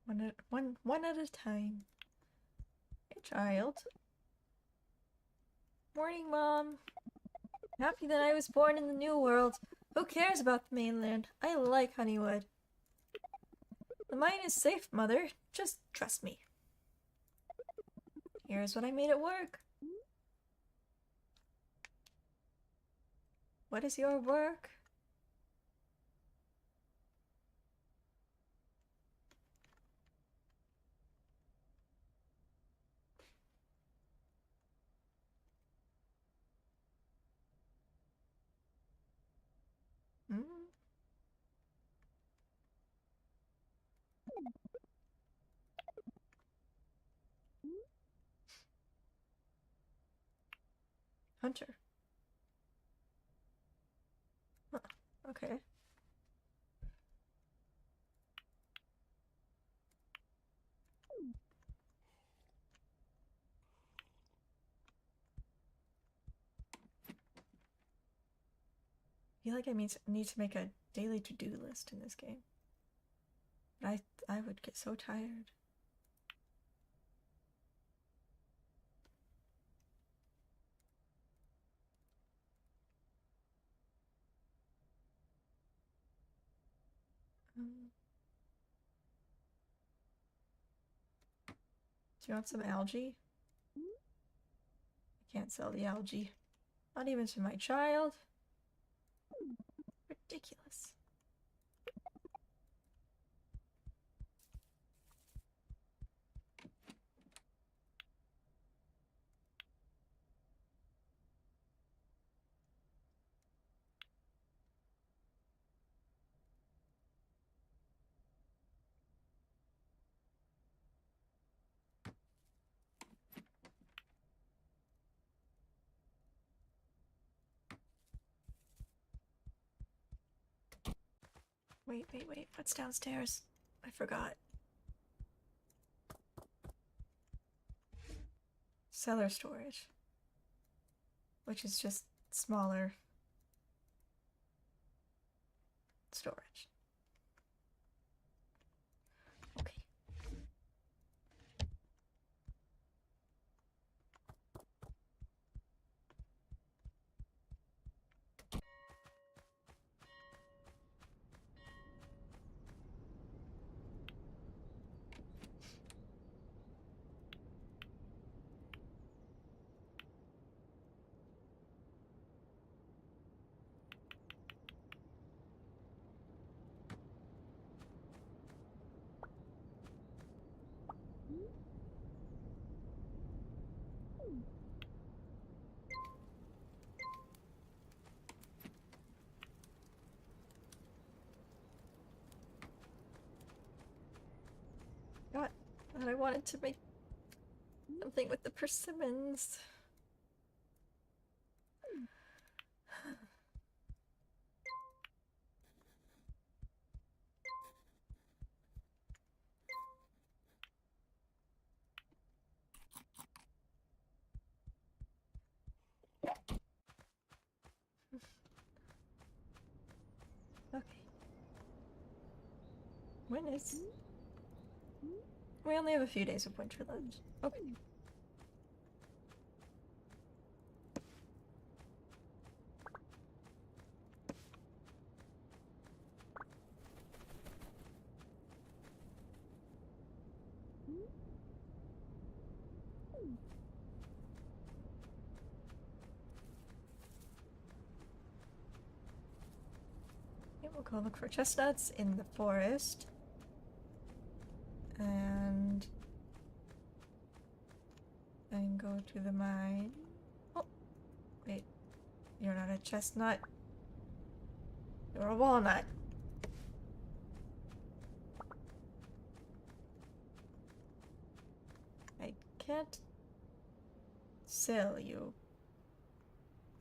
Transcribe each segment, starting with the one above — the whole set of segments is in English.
One at a time. Hey, child. Morning, Mom. Happy that I was born in the New World. Who cares about the mainland? I like Honeywood. The mine is safe, Mother. Just trust me. Here's what I made at work. What is your work? Hmm? Hunter. Huh. Okay. I feel like I need to make a daily to-do list in this game. I would get so tired. Do you want some algae? I can't sell the algae. Not even to my child. Ridiculous. Wait. What's downstairs? I forgot. Cellar storage. Which is just smaller storage. Okay. God, I wanted to make something with the persimmons. Okay. When is... We only have a few days of winter left. Okay. Yeah, we'll go look for chestnuts in the forest. And then go to the mine. Oh, wait. You're not a chestnut. You're a walnut. I can't sell you.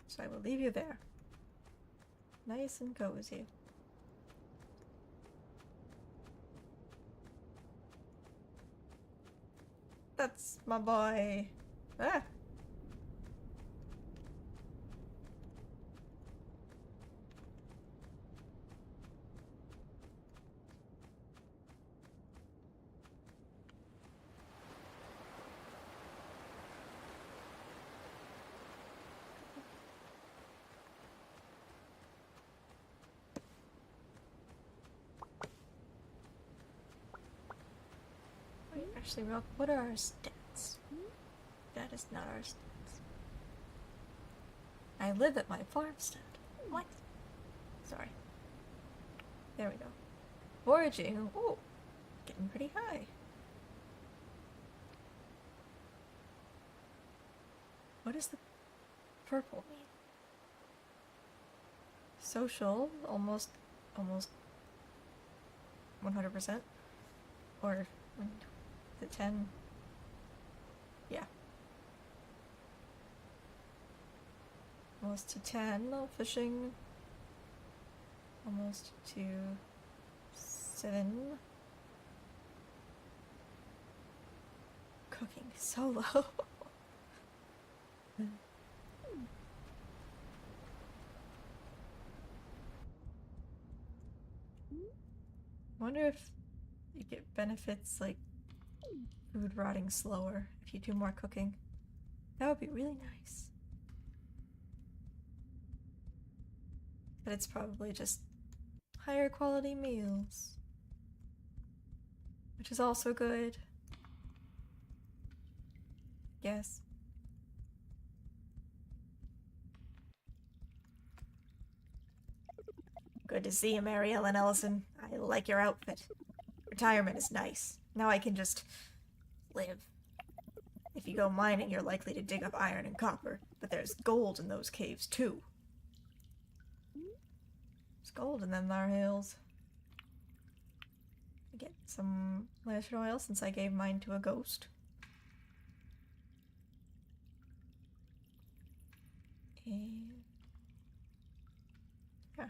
So I will leave you there. Nice and cozy. That's my boy. Ah! Actually, Rob, what are our stats? That is not our stats. I live at my farmstead. What? Sorry. There we go. Foraging. Oh, getting pretty high. What does the purple mean? Social, almost 100%. Or the 10. Yeah. Almost to 10. Fishing. Almost to 7. Cooking solo. Wonder if you get benefits like food rotting slower if you do more cooking. That would be really nice. But it's probably just higher quality meals, which is also good. Yes. Good to see you, Mary Ellen Ellison. I like your outfit. Retirement is nice. Now I can just live. If you go mining, you're likely to dig up iron and copper, but there's gold in those caves, too. There's gold in them thar hills. I get some lantern oil since I gave mine to a ghost. And yeah.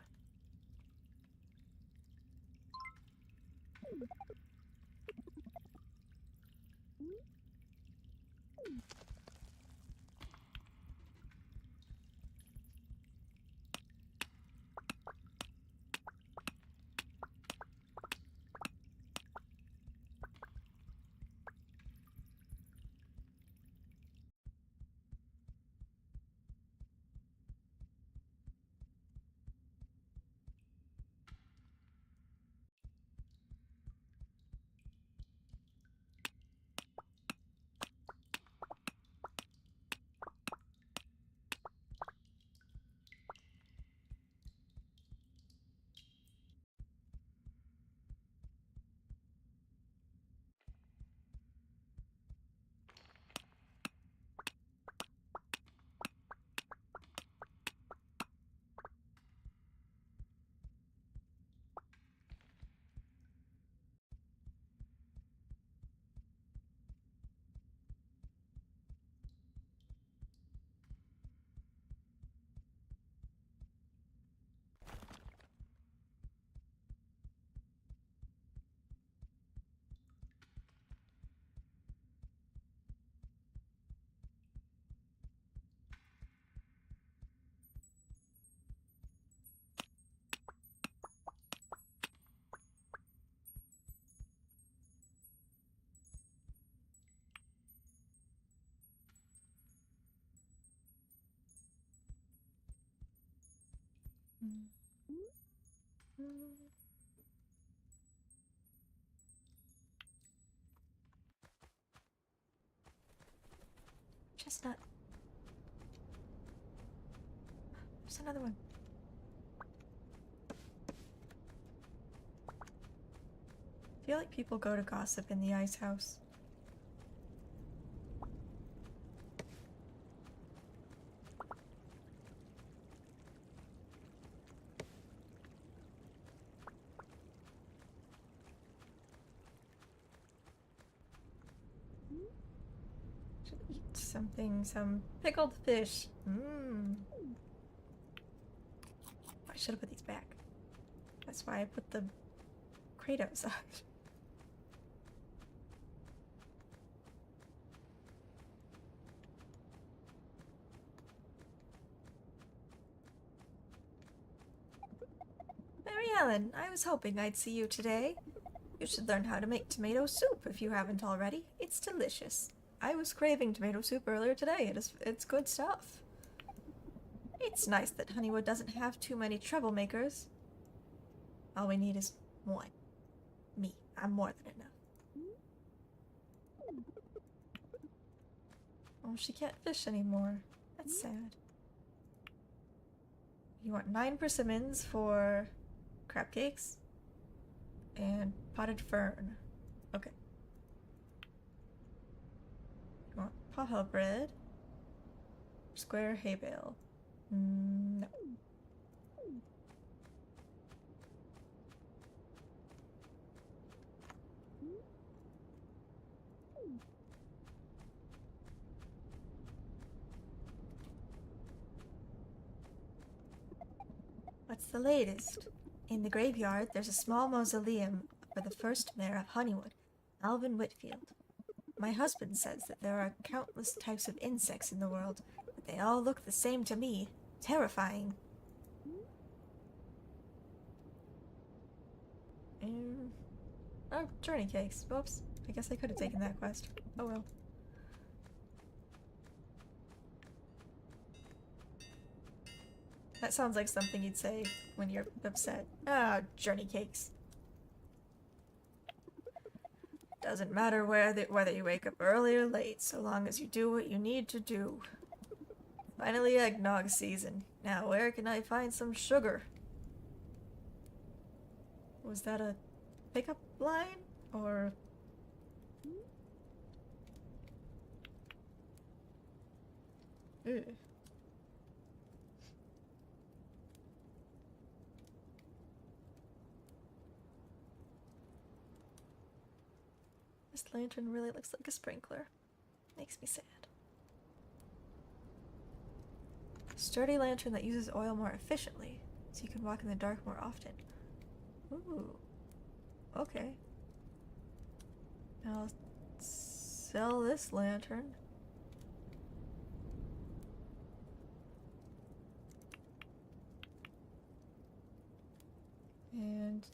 Chestnut. There's another one. I feel like people go to gossip in the ice house. Should eat something, some pickled fish. I should have put these back. That's why I put the crate outside. Mary Ellen, I was hoping I'd see you today. You should learn how to make tomato soup if you haven't already. It's delicious. I was craving tomato soup earlier today. It's good stuff. It's nice that Honeywood doesn't have too many troublemakers. All we need is one. Me. I'm more than enough. Oh, she can't fish anymore. That's sad. You want 9 persimmons for crab cakes and potted fern. Okay. You want paha bread, square hay bale. No. What's the latest? In the graveyard, there's a small mausoleum for the first mayor of Honeywood, Alvin Whitfield. My husband says that there are countless types of insects in the world, but they all look the same to me. Terrifying. Oh, journey cakes. Whoops. I guess I could have taken that quest. Oh well. That sounds like something you'd say when you're upset. Ah, journey cakes. Doesn't matter whether you wake up early or late, so long as you do what you need to do. Finally eggnog season. Now where can I find some sugar? Was that a pickup line? Or... Ew. This lantern really looks like a sprinkler. Makes me sad. Sturdy lantern that uses oil more efficiently, so you can walk in the dark more often. Ooh. Okay. Now I'll sell this lantern. And...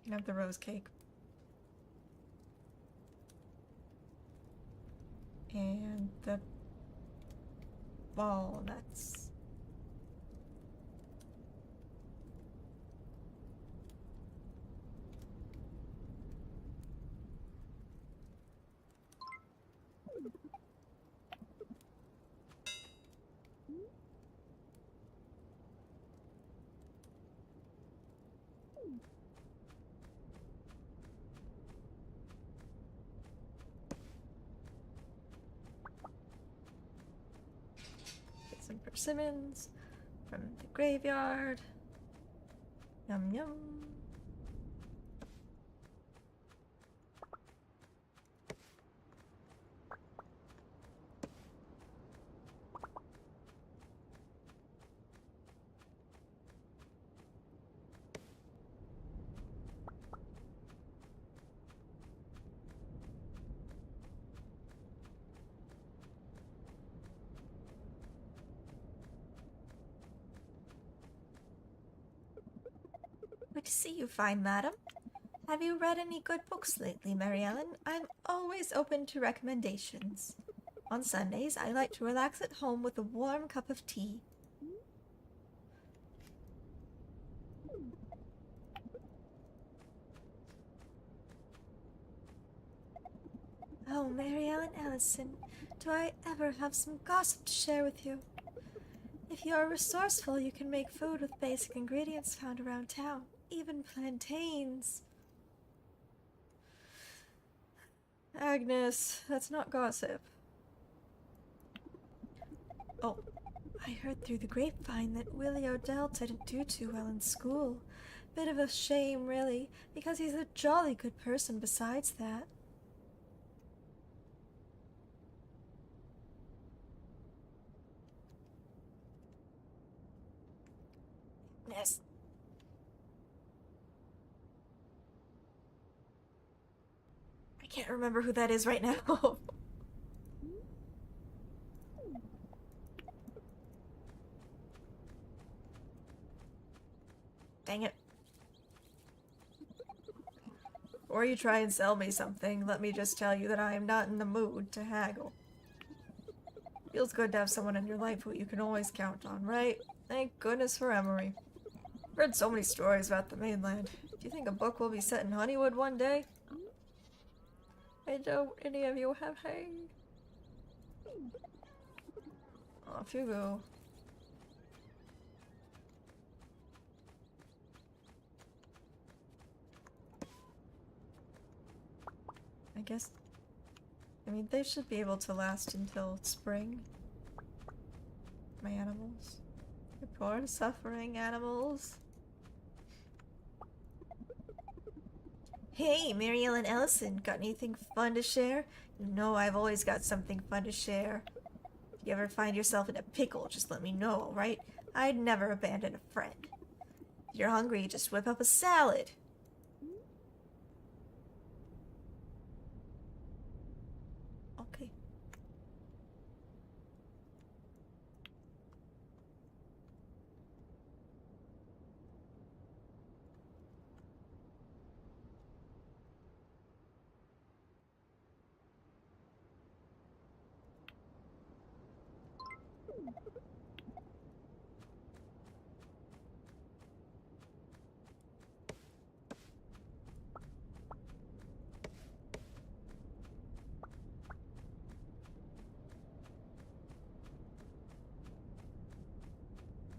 You can have the rose cake. And the walnuts. Some persimmons from the graveyard. Yum yum. Good to see you, fine madam. Have you read any good books lately, Mary Ellen? I'm always open to recommendations. On Sundays, I like to relax at home with a warm cup of tea. Oh, Mary Ellen Ellison, do I ever have some gossip to share with you? If you are resourceful, you can make food with basic ingredients found around town. Even plantains. Agnes, that's not gossip. Oh, I heard through the grapevine that Willie Odell didn't do too well in school. Bit of a shame, really, because he's a jolly good person besides that. Yes. I can't remember who that is right now. Dang it. Before you try and sell me something, let me just tell you that I am not in the mood to haggle. Feels good to have someone in your life who you can always count on, right? Thank goodness for Emery. I've heard so many stories about the mainland. Do you think a book will be set in Honeywood one day? Hey, don't any of you have hay? Off you go. I guess... I mean, they should be able to last until spring. My animals. The poor suffering animals. Hey, Muriel and Ellison, got anything fun to share? You know I've always got something fun to share. If you ever find yourself in a pickle, just let me know, alright? I'd never abandon a friend. If you're hungry, just whip up a salad. Okay.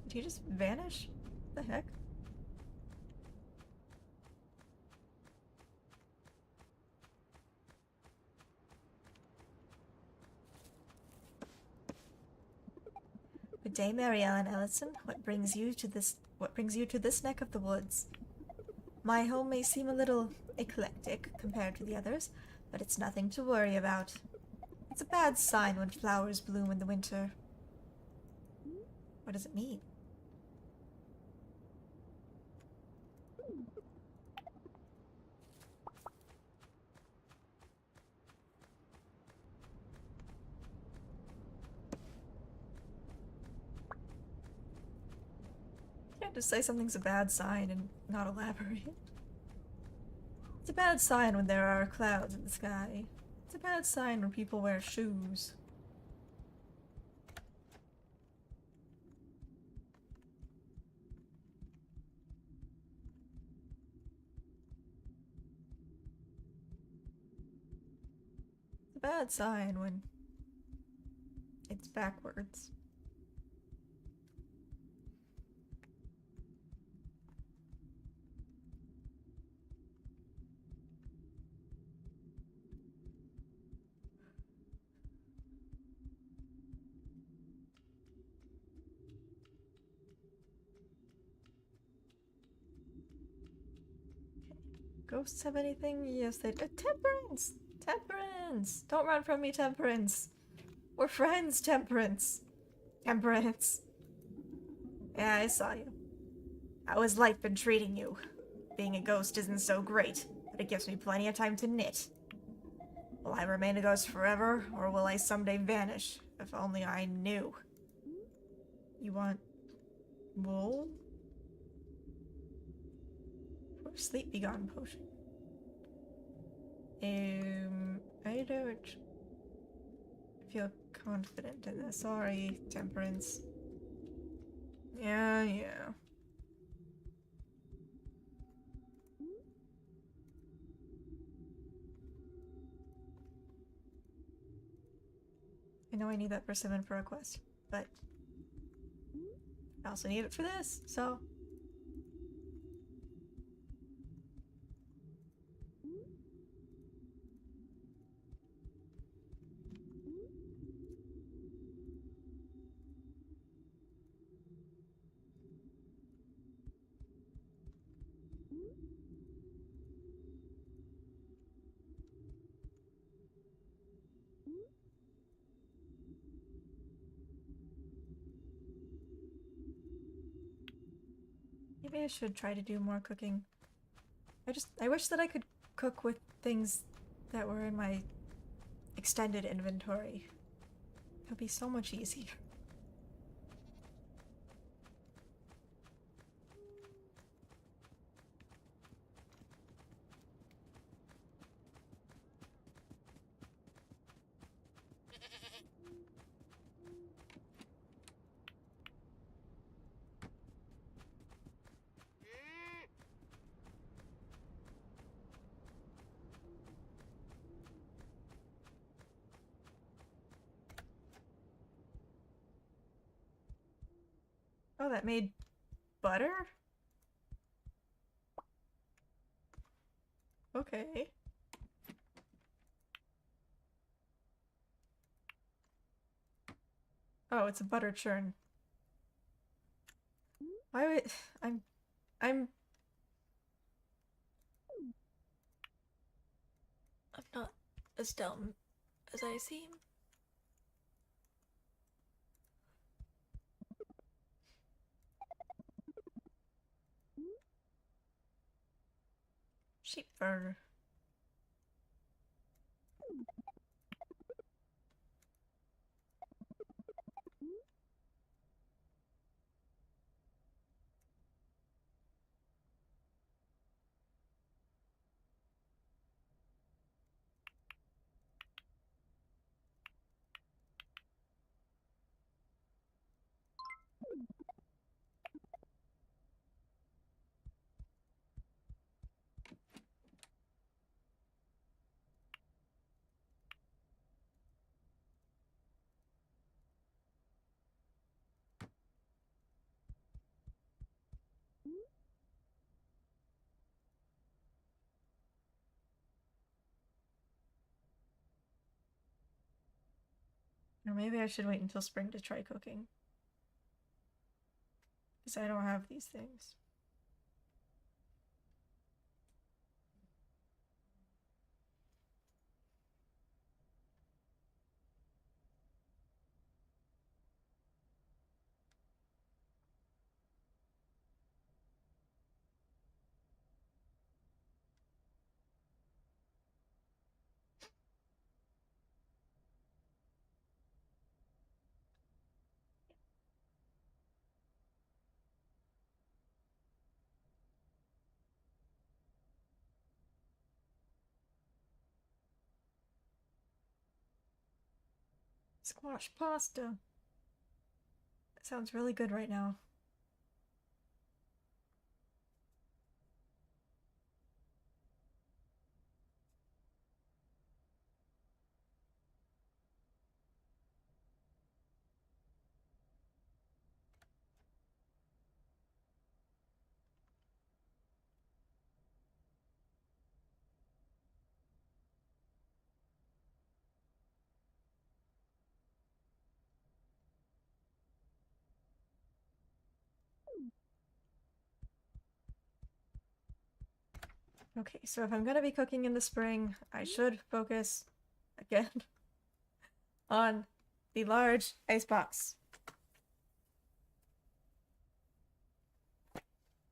Did he just vanish? What the heck? Good day, Mary Ellen Ellison. What brings you to this neck of the woods? My home may seem a little eclectic compared to the others, but it's nothing to worry about. It's a bad sign when flowers bloom in the winter. What does it mean? You can't just say something's a bad sign and not elaborate. It's a bad sign when there are clouds in the sky. It's a bad sign when people wear shoes. It's a bad sign when it's backwards. Ghosts have anything? Yes, they do. Temperance! Temperance! Don't run from me, Temperance! We're friends, Temperance! Temperance! Yeah, I saw you. How has life been treating you? Being a ghost isn't so great, but it gives me plenty of time to knit. Will I remain a ghost forever, or will I someday vanish? If only I knew. You want... wool? Or sleep begone potion? I don't feel confident in this. Sorry, Temperance. Yeah. I know I need that persimmon for a quest, but I also need it for this, so... Maybe I should try to do more cooking. I wish that I could cook with things that were in my extended inventory. It would be so much easier. Oh, that made butter? Okay. Oh, it's a butter churn. Why would I'm not as dumb as I seem. Sheep burger. Or maybe I should wait until spring to try cooking. Because I don't have these things. Squash pasta. That sounds really good right now. Okay, so if I'm gonna be cooking in the spring, I should focus, again, on the large icebox.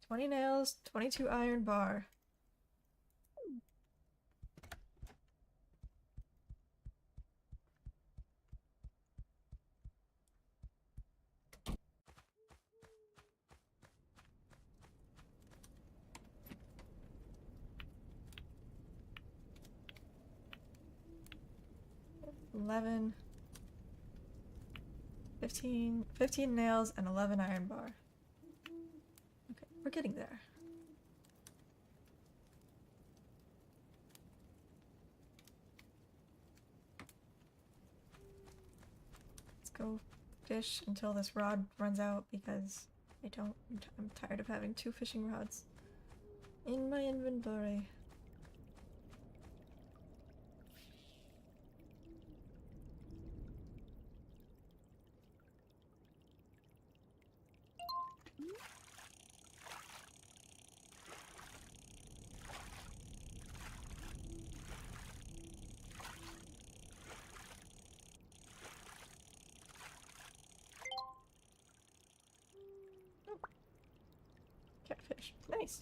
20 nails, 22 iron bar. $11, 15 nails, and 11 iron bar. Okay, we're getting there. Let's go fish until this rod runs out because I'm tired of having 2 fishing rods in my inventory. Catfish. Nice.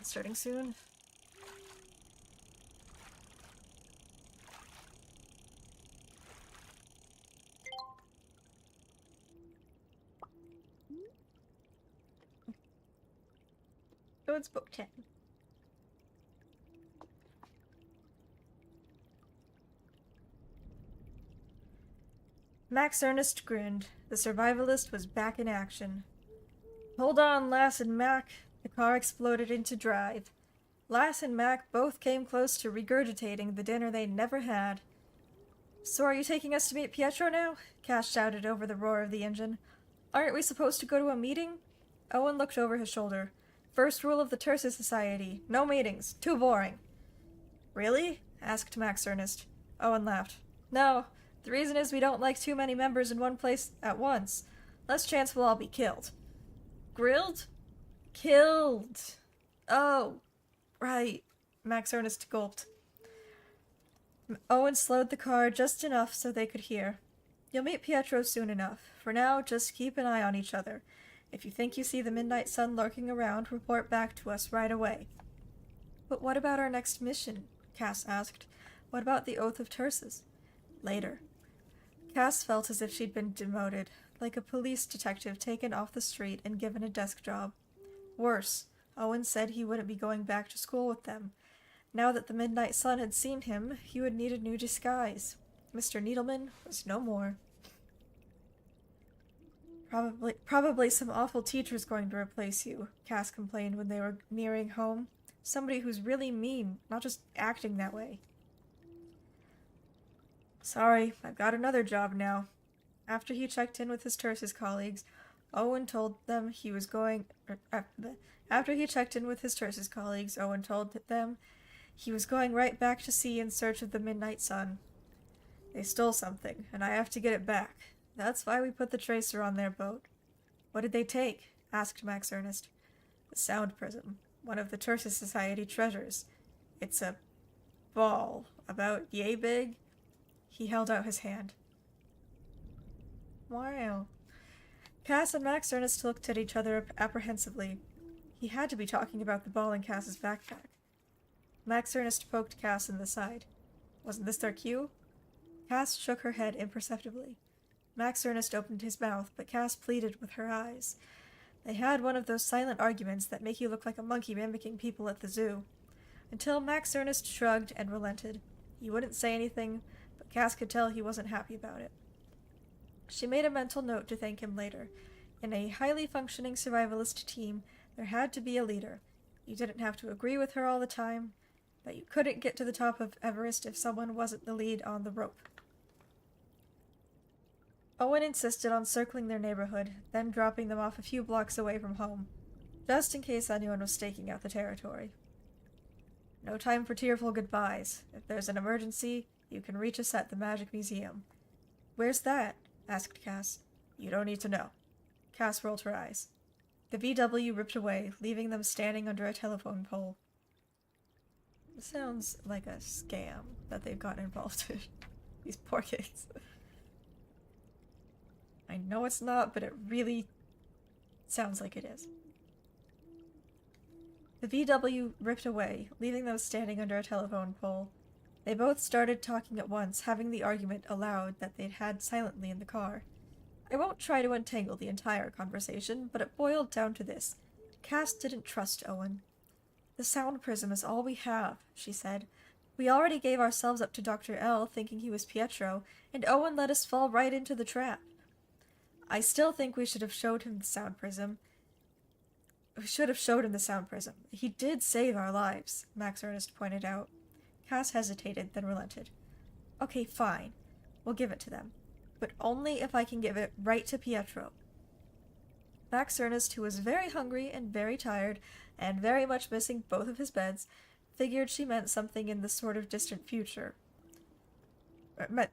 starting soon. So it's book 10. Max Ernest grinned. The survivalist was back in action. Hold on, Lass and Mac. The car exploded into drive. Lass and Mac both came close to regurgitating the dinner they never had. So are you taking us to meet Pietro now? Cass shouted over the roar of the engine. Aren't we supposed to go to a meeting? Owen looked over his shoulder. First rule of the Tersa Society. No meetings. Too boring. Really? Asked Max Ernest. Owen laughed. No. The reason is we don't like too many members in one place at once. Less chance we'll all be killed. Grilled? Killed. Oh. Right. Max Ernest gulped. Owen slowed the car just enough so they could hear. You'll meet Pietro soon enough. For now, just keep an eye on each other. If you think you see the midnight sun lurking around, report back to us right away. But what about our next mission? Cass asked. What about the Oath of Terses? Later. Cass felt as if she'd been demoted, like a police detective taken off the street and given a desk job. Worse, Owen said he wouldn't be going back to school with them. Now that the midnight sun had seen him, he would need a new disguise. Mr. Needleman was no more. Probably some awful teacher's going to replace you, Cass complained when they were nearing home. Somebody who's really mean, not just acting that way. Sorry, I've got another job now. After he checked in with his Terses colleagues, Owen told them he was going... After he checked in with his Terses colleagues, Owen told them he was going right back to sea in search of the midnight sun. They stole something, and I have to get it back. That's why we put the tracer on their boat. What did they take? Asked Max Ernest. The sound prism, one of the Terses Society treasures. It's a ball, about yay big. He held out his hand. Wow. Cass and Max Ernest looked at each other apprehensively. He had to be talking about the ball in Cass's backpack. Max Ernest poked Cass in the side. Wasn't this their cue? Cass shook her head imperceptibly. Max Ernest opened his mouth, but Cass pleaded with her eyes. They had one of those silent arguments that make you look like a monkey mimicking people at the zoo. Until Max Ernest shrugged and relented. He wouldn't say anything, but Cass could tell he wasn't happy about it. She made a mental note to thank him later. In a highly functioning survivalist team, there had to be a leader. You didn't have to agree with her all the time, but you couldn't get to the top of Everest if someone wasn't the lead on the rope. Owen insisted on circling their neighborhood, then dropping them off a few blocks away from home, just in case anyone was staking out the territory. No time for tearful goodbyes. If there's an emergency, you can reach us at the Magic Museum. Where's that? Asked Cass. You don't need to know. Cass rolled her eyes. The VW ripped away, leaving them standing under a telephone pole. It sounds like a scam that they've gotten involved in. These poor kids. I know it's not, but it really sounds like it is. The VW ripped away, leaving them standing under a telephone pole. They both started talking at once, having the argument aloud that they'd had silently in the car. I won't try to untangle the entire conversation, but it boiled down to this. Cass didn't trust Owen. The sound prism is all we have, she said. We already gave ourselves up to Dr. L, thinking he was Pietro, and Owen let us fall right into the trap. I still think we should have showed him the sound prism. We should have showed him the sound prism. He did save our lives, Max Ernest pointed out. Cass hesitated, then relented. Okay, fine. We'll give it to them. But only if I can give it right to Pietro. Max Ernest, who was very hungry and very tired, and very much missing both of his beds, figured she meant something in the sort of distant future.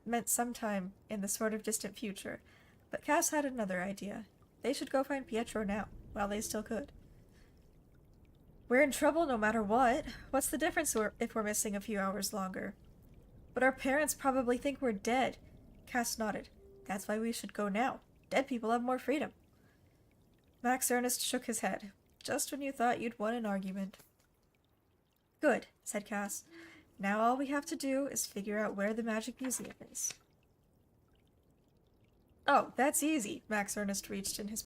Meant sometime in the sort of distant future. But Cass had another idea. They should go find Pietro now, while they still could. We're in trouble no matter what. What's the difference if we're missing a few hours longer? But our parents probably think we're dead. Cass nodded. That's why we should go now. Dead people have more freedom. Max Ernest shook his head. Just when you thought you'd won an argument. Good, said Cass. Now all we have to do is figure out where the Magic Museum is. Oh, that's easy. Max Ernest reached in his